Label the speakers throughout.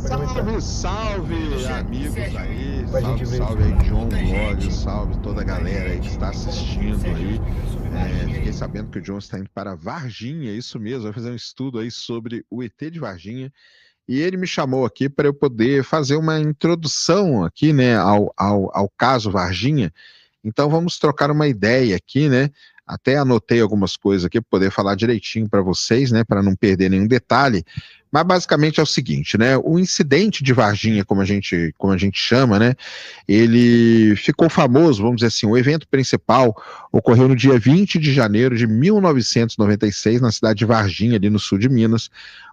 Speaker 1: Salve, salve, amigos aí,
Speaker 2: Pra gente
Speaker 1: salve,
Speaker 2: ver.
Speaker 1: salve aí, John Vlog, salve toda a galera aí que está assistindo aí. Fiquei sabendo que o John está indo para Varginha, isso mesmo, vai fazer um estudo aí sobre o ET de Varginha. E ele me chamou aqui para eu poder fazer uma introdução aqui, né, ao caso Varginha. Então vamos trocar uma ideia aqui, né? Até anotei algumas coisas aqui para poder falar direitinho para vocês, né, para não perder nenhum detalhe. Mas basicamente é o seguinte, né? O incidente de Varginha, como a gente chama, né? Ele ficou famoso, vamos dizer assim, o evento principal ocorreu no dia 20 de janeiro de 1996, na cidade de Varginha, ali no sul de Minas.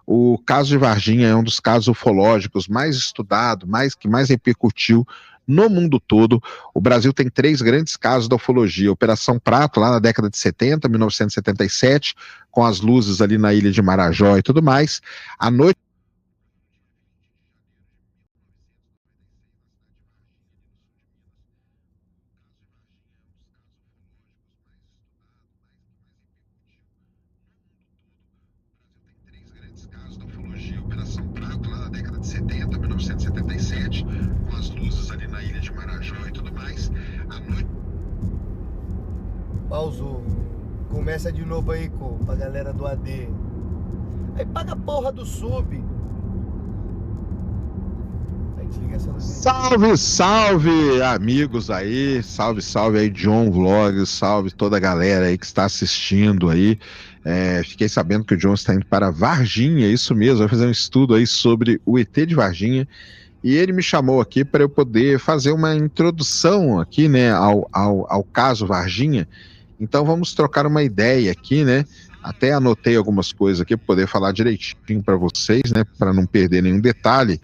Speaker 1: O caso de Varginha é um dos casos ufológicos mais estudados, que mais repercutiu no mundo todo. O Brasil tem três grandes casos da ufologia: Operação Prato, lá na década de 70, 1977, com as luzes ali na ilha de Marajó e tudo mais. A noite da ufologia, Operação Prato, lá na década de 70, 1977, com as luzes ali na ilha de Marajó e tudo mais. A noite...
Speaker 2: Pausou. Começa de novo aí, pra galera do AD. Aí paga a porra do sub. Aí desliga essa luz.
Speaker 1: Salve, salve, amigos aí, salve, salve aí, John Vlogs, salve toda a galera aí que está assistindo aí. Fiquei sabendo que o John está indo para Varginha, isso mesmo, vai fazer um estudo aí sobre o ET de Varginha. E ele me chamou aqui para eu poder fazer uma introdução aqui, né, ao caso Varginha. Então vamos trocar uma ideia aqui, né? Até anotei algumas coisas aqui para poder falar direitinho para vocês, né, para não perder nenhum detalhe.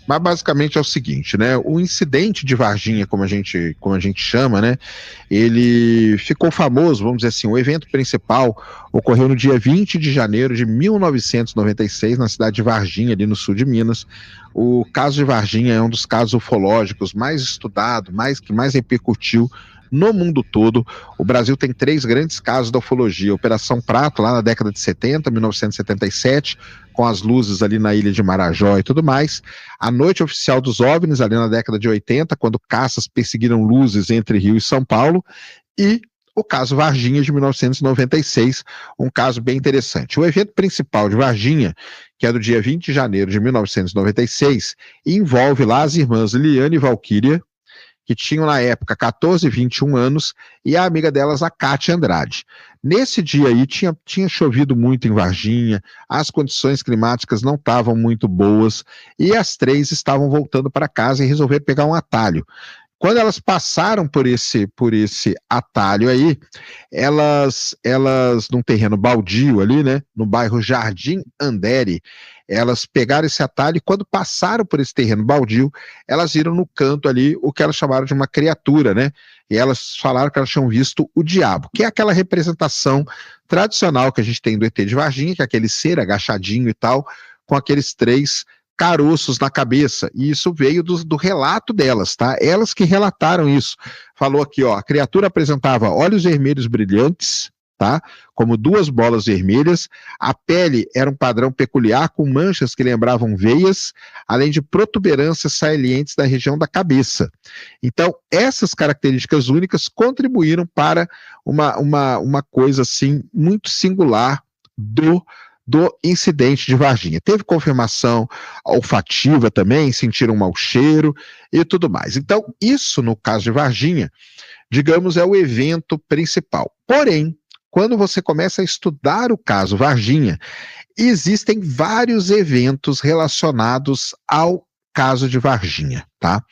Speaker 1: Mas basicamente é o seguinte, né? O incidente de Varginha, como a gente chama, né? Ele ficou famoso, vamos dizer assim, o evento principal ocorreu no dia 20 de janeiro de 1996, na cidade de Varginha, ali no sul de Minas. O caso de Varginha é um dos casos ufológicos mais estudados, que mais repercutiu no mundo todo. O Brasil tem três grandes casos da ufologia: Operação Prato, lá na década de 70, 1977, com as luzes ali na ilha de Marajó e tudo mais. A Noite Oficial dos OVNIs, ali na década de 80, quando caças perseguiram luzes entre Rio e São Paulo. E o caso Varginha de 1996, um caso bem interessante. O evento principal de Varginha, que é do dia 20 de janeiro de 1996, envolve lá as irmãs Liane e Valquíria, que tinham na época 14 e 21 anos, e a amiga delas, a Cátia Andrade. Nesse dia aí tinha chovido muito em Varginha, as condições climáticas não estavam muito boas, e as três estavam voltando para casa e resolveram pegar um atalho. Quando elas passaram por esse atalho aí, elas num terreno baldio ali, né, no bairro Jardim Andere, elas pegaram esse atalho e quando passaram por esse terreno baldio, elas viram no canto ali o que elas chamaram de uma criatura, né? E elas falaram que elas tinham visto o diabo, que é aquela representação tradicional que a gente tem do ET de Varginha, que é aquele ser agachadinho e tal, com aqueles três caroços na cabeça, e isso veio do relato delas, tá? Elas que relataram isso. Falou aqui, ó, a criatura apresentava olhos vermelhos brilhantes, tá? Como duas bolas vermelhas, a pele era um padrão peculiar com manchas que lembravam veias, além de protuberâncias salientes da região da cabeça. Então, essas características únicas contribuíram para uma coisa assim muito singular do incidente de Varginha. Teve confirmação olfativa também, sentiram um mau cheiro e tudo mais. Então, isso no caso de Varginha, digamos, é o evento principal. Porém, quando você começa a estudar o caso Varginha, existem vários eventos relacionados ao caso de Varginha, tá?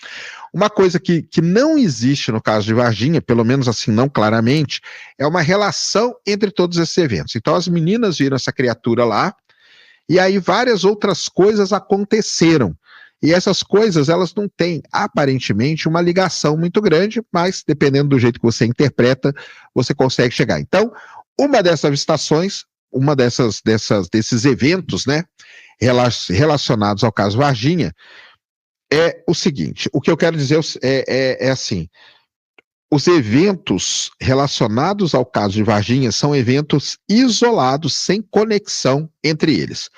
Speaker 1: Uma coisa que não existe no caso de Varginha, pelo menos assim não claramente, é uma relação entre todos esses eventos. Então as meninas viram essa criatura lá, e aí várias outras coisas aconteceram. E essas coisas, elas não têm, aparentemente, uma ligação muito grande, mas dependendo do jeito que você interpreta, você consegue chegar. Então, uma dessas avistações, desses eventos, né, relacionados ao caso Varginha, é o seguinte: o que eu quero dizer é assim: os eventos relacionados ao caso de Varginha são eventos isolados, sem conexão entre eles.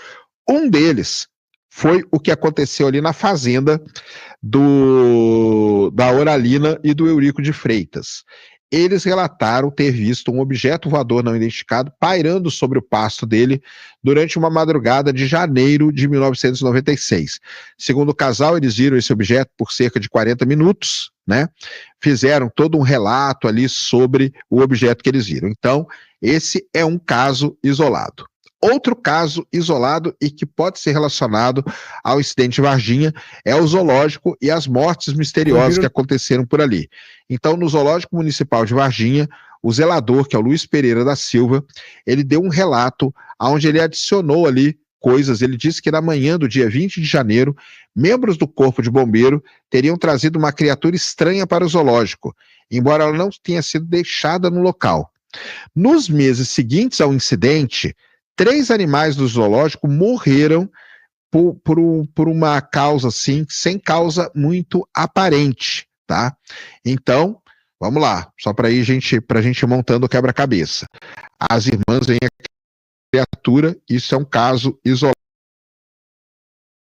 Speaker 1: Um deles foi o que aconteceu ali na fazenda da Oralina e do Eurico de Freitas. Eles relataram ter visto um objeto voador não identificado pairando sobre o pasto dele durante uma madrugada de janeiro de 1996. Segundo o casal, eles viram esse objeto por cerca de 40 minutos, né? Fizeram todo um relato ali sobre o objeto que eles viram. Então, esse é um caso isolado. Outro caso isolado e que pode ser relacionado ao incidente de Varginha é o zoológico e as mortes misteriosas que aconteceram por ali. Então, no Zoológico Municipal de Varginha, o zelador, que é o Luiz Pereira da Silva, ele deu um relato onde ele adicionou ali coisas. Ele disse que na manhã do dia 20 de janeiro, membros do Corpo de Bombeiro teriam trazido uma criatura estranha para o zoológico, embora ela não tenha sido deixada no local. Nos meses seguintes ao incidente, 3 animais do zoológico morreram por uma causa assim, sem causa muito aparente, tá? Então, vamos lá, só para a gente montando o quebra-cabeça. As irmãs veem a criatura, isso é um caso isolado.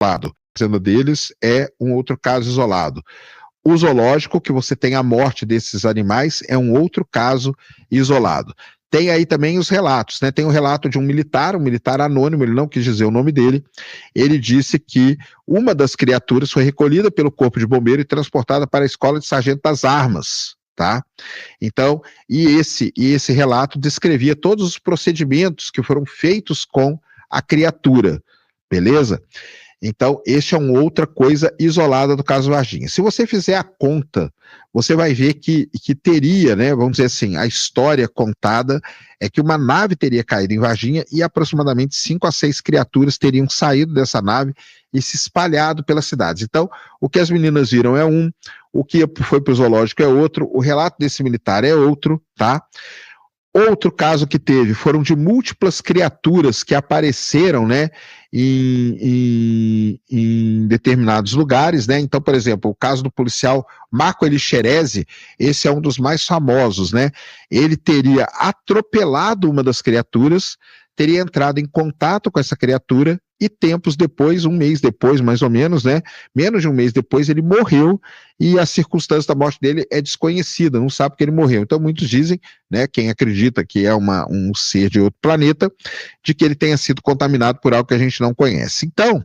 Speaker 1: A cena deles é um outro caso isolado. O zoológico, que você tem a morte desses animais, é um outro caso isolado. Tem aí também os relatos, né? Tem o relato de um militar anônimo, ele não quis dizer o nome dele. Ele disse que uma das criaturas foi recolhida pelo Corpo de Bombeiro e transportada para a Escola de Sargento das Armas, tá? Então, esse relato descrevia todos os procedimentos que foram feitos com a criatura, beleza? Então, esse é uma outra coisa isolada do caso Varginha. Se você fizer a conta, você vai ver que teria, né, vamos dizer assim, a história contada é que uma nave teria caído em Varginha e aproximadamente 5 a 6 criaturas teriam saído dessa nave e se espalhado pelas cidades. Então, o que as meninas viram é um, o que foi para o zoológico é outro, o relato desse militar é outro, tá? Outro caso que teve foram de múltiplas criaturas que apareceram, né, em determinados lugares, né? Então, por exemplo, o caso do policial Marco Elixerese, esse é um dos mais famosos, né? Ele teria atropelado uma das criaturas, teria entrado em contato com essa criatura e tempos depois, um mês depois, mais ou menos, né? Menos de um mês depois, ele morreu e a circunstância da morte dele é desconhecida, não sabe que ele morreu. Então, muitos dizem, né? Quem acredita que é um ser de outro planeta, de que ele tenha sido contaminado por algo que a gente não conhece. Então,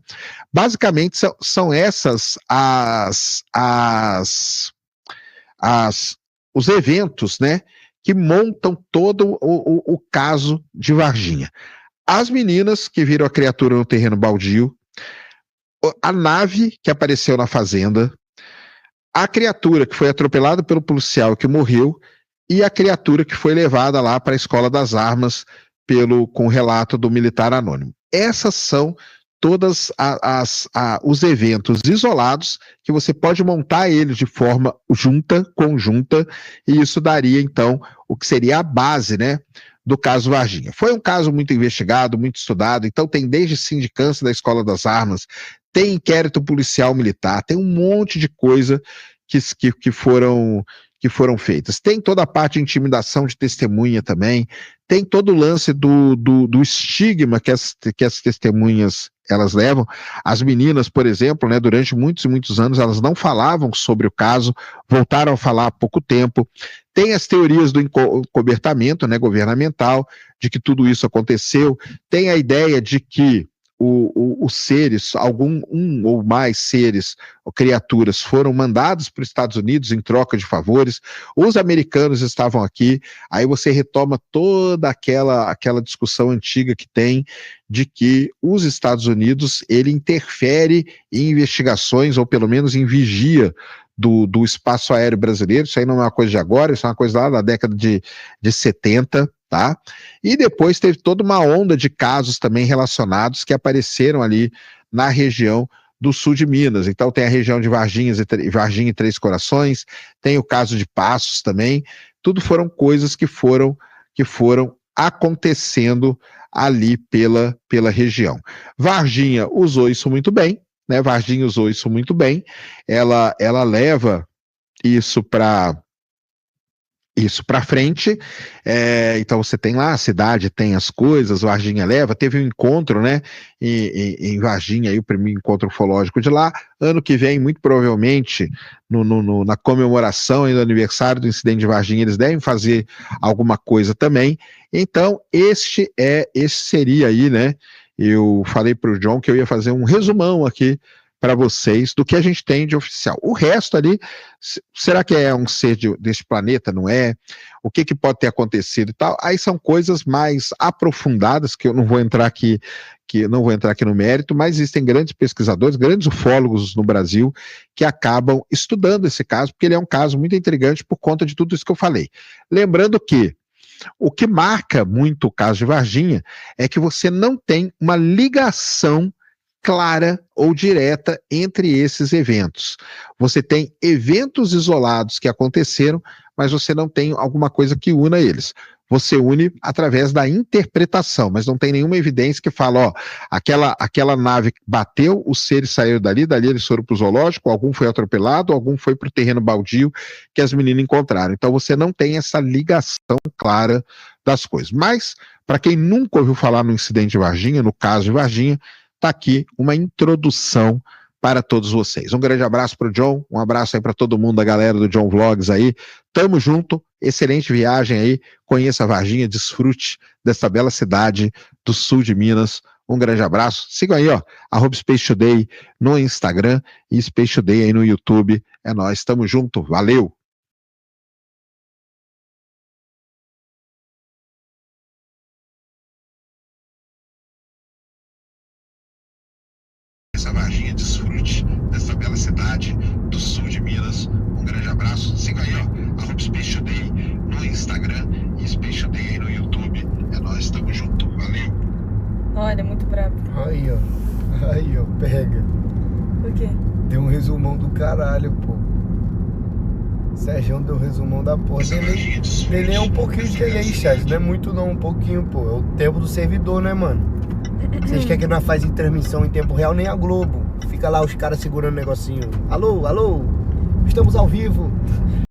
Speaker 1: basicamente, são essas os eventos, né? Que montam todo o caso de Varginha. As meninas que viram a criatura no terreno baldio, a nave que apareceu na fazenda, a criatura que foi atropelada pelo policial que morreu e a criatura que foi levada lá para a Escola das Armas com o relato do militar anônimo. Essas são todos os eventos isolados que você pode montar eles de forma conjunta, e isso daria, então, o que seria a base, né, do caso Varginha. Foi um caso muito investigado, muito estudado, então tem desde sindicância da Escola das Armas, tem inquérito policial militar, tem um monte de coisa que foram feitas. Tem toda a parte de intimidação de testemunha também, tem todo o lance do estigma que as testemunhas elas levam. As meninas, por exemplo, né, durante muitos e muitos anos, elas não falavam sobre o caso, voltaram a falar há pouco tempo. Tem as teorias do encobertamento, né, governamental, de que tudo isso aconteceu. Tem a ideia de que os seres, um ou mais seres ou criaturas foram mandados para os Estados Unidos em troca de favores, os americanos estavam aqui, aí você retoma toda aquela discussão antiga que tem de que os Estados Unidos, ele interfere em investigações, ou pelo menos em vigia do espaço aéreo brasileiro. Isso aí não é uma coisa de agora, isso é uma coisa lá da década de 70, tá? E depois teve toda uma onda de casos também relacionados que apareceram ali na região do sul de Minas. Então tem a região de Varginha e Três Corações, tem o caso de Passos também. Tudo foram coisas que foram acontecendo ali pela região. Varginha usou isso muito bem, né? Varginha usou isso muito bem. Ela leva isso para Isso, para frente, então você tem lá a cidade, tem as coisas, Varginha leva, teve um encontro, né, em Varginha, aí, o primeiro encontro ufológico de lá, ano que vem, muito provavelmente, na comemoração aí do aniversário do incidente de Varginha, eles devem fazer alguma coisa também, então esse seria aí, né, eu falei para o John que eu ia fazer um resumão aqui para vocês do que a gente tem de oficial. O resto ali, será que é um ser deste planeta? Não é? O que pode ter acontecido e tal? Aí são coisas mais aprofundadas que eu não vou entrar aqui, no mérito, mas existem grandes pesquisadores, grandes ufólogos no Brasil que acabam estudando esse caso, porque ele é um caso muito intrigante por conta de tudo isso que eu falei. Lembrando que o que marca muito o caso de Varginha é que você não tem uma ligação clara ou direta entre esses eventos. Você tem eventos isolados que aconteceram, mas você não tem alguma coisa que una eles. Você une através da interpretação, mas não tem nenhuma evidência que fala, ó, aquela nave bateu, os seres saíram dali eles foram para o zoológico, algum foi atropelado, algum foi para o terreno baldio que as meninas encontraram. Então você não tem essa ligação clara das coisas. Mas, para quem nunca ouviu falar no incidente de Varginha, no caso de Varginha, está aqui uma introdução para todos vocês. Um grande abraço para o John, um abraço aí para todo mundo, da galera do John Vlogs aí. Tamo junto, excelente viagem aí, conheça a Varginha, desfrute dessa bela cidade do sul de Minas. Um grande abraço. Sigam aí, ó, @Space Today no Instagram e Space Today aí no YouTube. É nóis, tamo junto, valeu! Essa Varginha, desfrute dessa bela cidade do sul de Minas. Um grande abraço. Siga aí, ó, @Space Today no Instagram e Space Today aí no YouTube. É nóis, tamo junto. Valeu.
Speaker 3: Olha, muito brabo.
Speaker 2: Aí, ó, pega.
Speaker 3: Por quê?
Speaker 2: Deu um resumão do caralho, pô. Sérgio deu um resumão da porra. Delay é um pouquinho de delay, chat. Não é muito não, um pouquinho, pô. É o tempo do servidor, né, mano? Vocês querem que nós faz em transmissão em tempo real? Nem a Globo. Fica lá os caras segurando o negocinho. Alô, alô, estamos ao vivo.